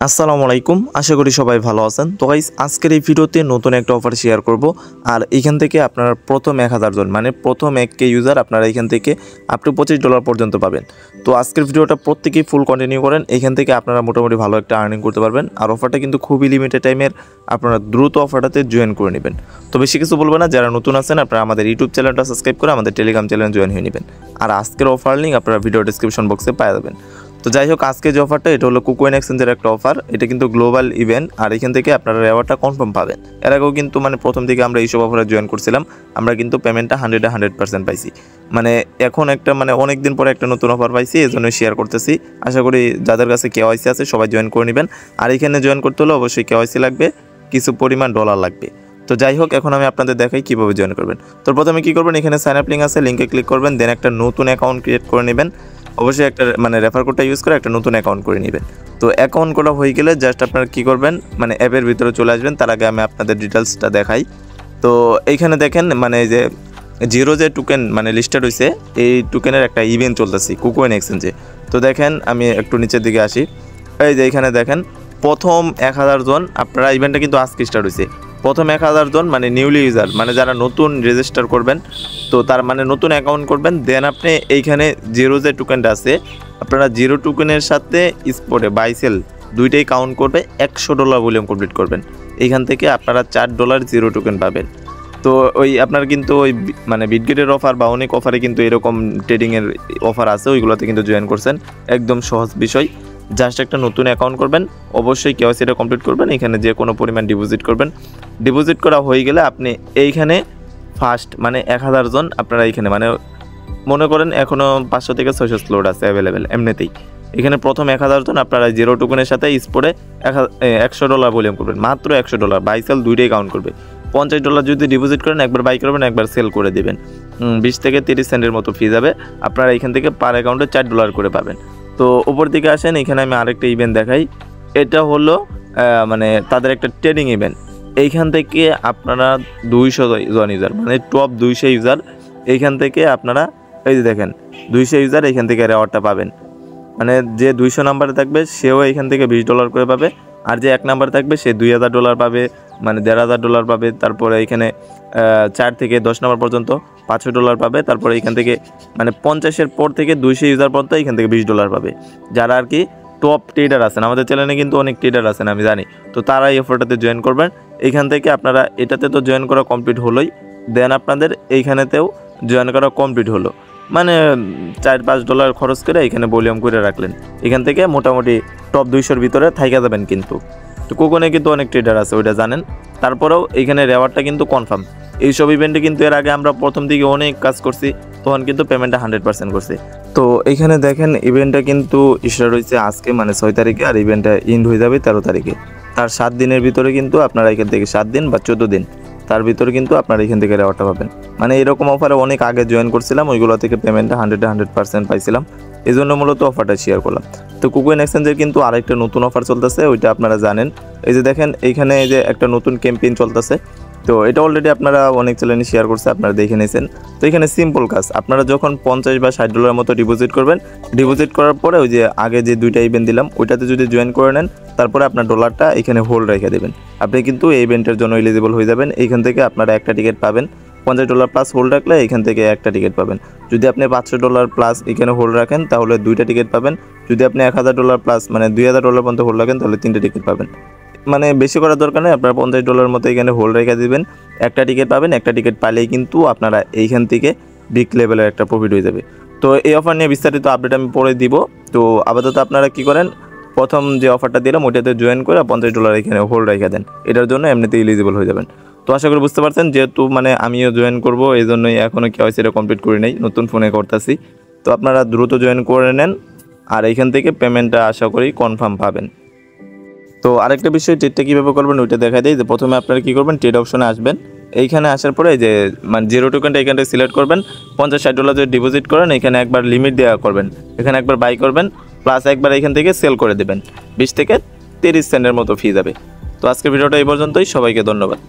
আসসালামু আলাইকুম, আশা করি সবাই ভালো আছেন। তো গাইস, আজকের এই ভিডিওতে নতুন একটা অফার শেয়ার করব। আর এখান থেকে আপনারা প্রথম 1000 জন মানে প্রথম 1K ইউজার আপনারা এখান থেকে আপ টু $25 পর্যন্ত পাবেন। তো আজকের ভিডিওটা প্রত্যেকেই ফুল কন্টিনিউ করেন, এখান থেকে আপনারা মোটামুটি ভালো একটা আর্নিং করতে পারবেন। আর অফারটা কিন্তু খুবই লিমিটেড টাইমের, আপনারা দ্রুত অফারটাতে জয়েন করে নেবেন। তো বেশি কিছু বলবো না, যারা নতুন আছেন আপনারা আমাদের ইউটিউব চ্যানেলটা সাবস্ক্রাইব করে আমাদের টেলিগ্রাম চ্যানেলে জয়েন হয়ে নেবেন। আর আজকের অফার লিঙ্ক আপনারা ভিডিও ডেসক্রিপশন বক্সে পাওয়া যাবেন। তো যাই হোক, আজকে যে অফারটা এটা হলো কুকোয়েন এক্সচেঞ্জের একটা অফার। এটা কিন্তু গ্লোবাল ইভেন্ট, আর এখান থেকে আপনারা রেওয়ার্ডটা কনফার্ম পাবেন। এর আগেও কিন্তু প্রথম দিকে আমরা এইসব অফারে জয়েন করছিলাম, আমরা কিন্তু পেমেন্টটা 100% পাইছি। এখন একটা অনেক দিন পরে একটা নতুন অফার পাইছি, এই জন্য শেয়ার করতেছি। আশা করি যাদের কাছে কেওয়াইসি আছে সবাই জয়েন করে নেবেন। আর এখানে জয়েন করতে হলে অবশ্যই কেওয়াইসি লাগবে, কিছু পরিমাণ ডলার লাগবে। তো যাই হোক, এখন আমি আপনাদের দেখাই কীভাবে জয়েন করবেন। তো প্রথমে কী করবেন, এখানে সাইন আপ লিঙ্ক আছে, লিঙ্কে ক্লিক করবেন, দেন একটা নতুন অ্যাকাউন্ট ক্রিয়েট করে নেবেন। অবশ্যই একটা রেফার কোডটা ইউজ করে একটা নতুন অ্যাকাউন্ট করে নেবেন। তো অ্যাকাউন্ট করা হয়ে গেলে জাস্ট আপনারা কী করবেন, অ্যাপের ভিতরে চলে আসবেন। তার আগে আমি আপনাদের ডিটেলসটা দেখাই। তো এইখানে দেখেন যে জিরো যে টোকেন লিস্টেড হয়েছে, এই টোকেনের একটা ইভেন্ট চলতেছে কুকোয়েন এক্সচেঞ্জে। তো দেখেন আমি একটু নিচের দিকে আসি, এই যে এইখানে দেখেন প্রথম 1000 জন আপনারা, ইভেন্টটা কিন্তু আজকে স্টার্ট হয়েছে। প্রথম 1000 জন নিউলি ইউজার যারা নতুন রেজিস্টার করবেন, তো তার নতুন অ্যাকাউন্ট করবেন। দেন আপনি এইখানে জিরো যে টোকেনটা আছে, আপনারা জিরো টোকেনের সাথে স্পটে বাই সেল দুইটাই কাউন্ট করবে, $100 ভলিউম কমপ্লিট করবেন। এইখান থেকে আপনারা $4 জিরো টোকেন পাবেন। তো ওই আপনার কিন্তু ওই বিটগেটের অফার বা অনেক অফারে কিন্তু এরকম ট্রেডিংয়ের অফার আছে, ওইগুলোতে কিন্তু জয়েন করছেন। একদম সহজ বিষয়, জাস্ট একটা নতুন অ্যাকাউন্ট করবেন, অবশ্যই কেওয়াইসিটা কমপ্লিট করবেন। এখানে যে কোনো পরিমাণ ডিপোজিট করবেন। ডিপোজিট করা হয়ে গেলে আপনি এইখানে ফার্স্ট 1000 জন আপনারা এইখানে মনে করেন এখনও 500 থেকে 600 স্লট আছে অ্যাভেলেবেল এমনিতেই। এখানে প্রথম 1000 জন আপনারা জিরো টোকেনের সাথে স্পটে $100 ভলিউম করবেন, মাত্র $100। বাই সেল দুইটাই কাউন্ট করবে। $50 যদি ডিপোজিট করেন, একবার বাই করবেন, একবার সেল করে দেবেন। 20 থেকে 30 সেন্টের মতো ফি যাবে। আপনারা এখান থেকে পার অ্যাকাউন্টে $4 করে পাবেন। তো উপর দিকে আসেন, এখানে আমি আরেকটা ইভেন্ট দেখাই। এটা হলো তাদের একটা ট্রেডিং ইভেন্ট। এইখান থেকে আপনারা 200 জন ইউজার টপ 200 ইউজার, এইখান থেকে আপনারা এই যে দেখেন 200 ইউজার এইখান থেকে রেওয়ার্ডটা পাবেন। যে 200 নাম্বারে থাকবে সেও এইখান থেকে $20 করে পাবে। আর যে 1 নাম্বার থাকবে সে $2000 পাবে, $1500 পাবে। তারপরে এখানে 4 থেকে 10 নাম্বার পর্যন্ত $500 পাবে। তারপরে এখান থেকে 50-এর পর থেকে 200 ইউজার পর্যন্ত এখান থেকে $20 পাবে। যারা আর কি টপ ট্রেডার আছেন, আমাদের চ্যানেলে কিন্তু অনেক ট্রেডার আছেন আমি জানি, তো তারা এই অফারটাতে জয়েন করবেন। এইখান থেকে আপনারা এটাতে তো জয়েন করা কমপ্লিট হলোই, দেন আপনাদের এইখানেতেও জয়েন করা কমপ্লিট হলো। $4-5 খরচ করে এখানে ভলিউম করে রাখলেন। এখান থেকে মোটামুটি টপ 200-র ভিতরে থাইকা যাবেন। কিন্তু তো কোকোনে কিন্তু অনেক ট্রেডার আছে, ওইটা জানেন। তারপরেও এইখানে রেওয়ার্ডটা কিন্তু কনফার্ম। এইসব ইভেন্টে কিন্তু এর আগে আমরা প্রথম দিকে অনেক কাজ করছি, তখন কিন্তু পেমেন্টটা 100% করছে। তো এইখানে দেখেন ইভেন্টটা কিন্তু স্টার্ট হয়েছে আজকে 6 তারিখে, আর ইভেন্টটা এন্ড হয়ে যাবে 13 তারিখে। তার 7 দিনের ভিতরে কিন্তু আপনারা এখান থেকে 7 দিন বা 14 দিন তার ভিতরে কিন্তু আপনারা এখান থেকে রেওয়ার্ডটা পাবেন। এরকম অফারে অনেক আগে জয়েন করছিলাম, ওইগুলো থেকে পেমেন্টটা 100% পাইছিলাম। এই জন্য মূলত অফারটা শেয়ার করলাম। তো কুকোয়েন এক্সচেঞ্জের কিন্তু আরেকটা নতুন অফার চলতেছে, ওইটা আপনারা জানেন। এই যে দেখেন এইখানে এই যে একটা নতুন ক্যাম্পেইন চলতেছে। তো এটা অলরেডি আপনারা অনেক চ্যানেলে শেয়ার করছে, আপনারা দেখে নিয়েছেন। তো এখানে সিম্পল কাজ, আপনারা যখন $50 বা $60 মতো ডিপোজিট করবেন, ডিপোজিট করার পরে ওই যে আগে যে দুইটা ইভেন্ট দিলাম ওইটাতে যদি জয়েন করে নেন, তারপরে আপনার ডলারটা এখানে হোল্ড রেখে দেবেন, আপনি কিন্তু এই ইভেন্টের জন্য এলিজিবল হয়ে যাবেন। এইখান থেকে আপনারা একটা টিকিট পাবেন। $50 প্লাস হোল্ড রাখলে এখান থেকে একটা টিকিট পাবেন। যদি আপনি $500 প্লাস এখানে হোল্ড রাখেন তাহলে 2টা টিকিট পাবেন। যদি আপনি $1000 প্লাস $2000 পর্যন্ত হোল্ড রাখেন তাহলে 3টে টিকিট পাবেন। বেশি করার দরকার নেই, আপনারা $50 মতো এখানে হোল্ড রেখে দিবেন, একটা টিকিট পাবেন। একটা টিকিট পাইলেই কিন্তু আপনারা এইখান থেকে বিগ লেভেলের একটা প্রফিট হয়ে যাবে। তো এই অফার নিয়ে বিস্তারিত আপডেট আমি পরে দিব। তো আপাতত আপনারা কি করেন, প্রথম যে অফারটা দিলাম ওইটাতে জয়েন করে $50 এখানে হোল্ড রেখে দেন, এটার জন্য এমনিতে এলিজিবল হয়ে যাবেন। তো আশা করি বুঝতে পারছেন, যেহেতু আমিও জয়েন করব, এই জন্যই এখনও কেওয়াইসিটা কমপ্লিট করি নাই, নতুন ফোনে করতেছি। তো আপনারা দ্রুত জয়েন করে নেন, আর এইখান থেকে পেমেন্টটা আশা করি কনফার্ম পাবেন। তো আরেকটা বিষয়, ট্রেডটা কীভাবে করবেন ওইটা দেখা দেয়। যে প্রথমে আপনারা কী করবেন, ট্রেড অপশনে আসবেন। এইখানে আসার পরে যে জিরো টোকেনটা এখানটা সিলেক্ট করবেন। $50-60 যদি ডিপোজিট করেন, এখানে একবার লিমিট দেওয়া করবেন, এখানে একবার বাই করবেন, প্লাস একবার এখান থেকে সেল করে দেবেন। 20 থেকে 30 সেন্টের মতো ফি যাবে। তো আজকের ভিডিওটা এই পর্যন্তই, সবাইকে ধন্যবাদ।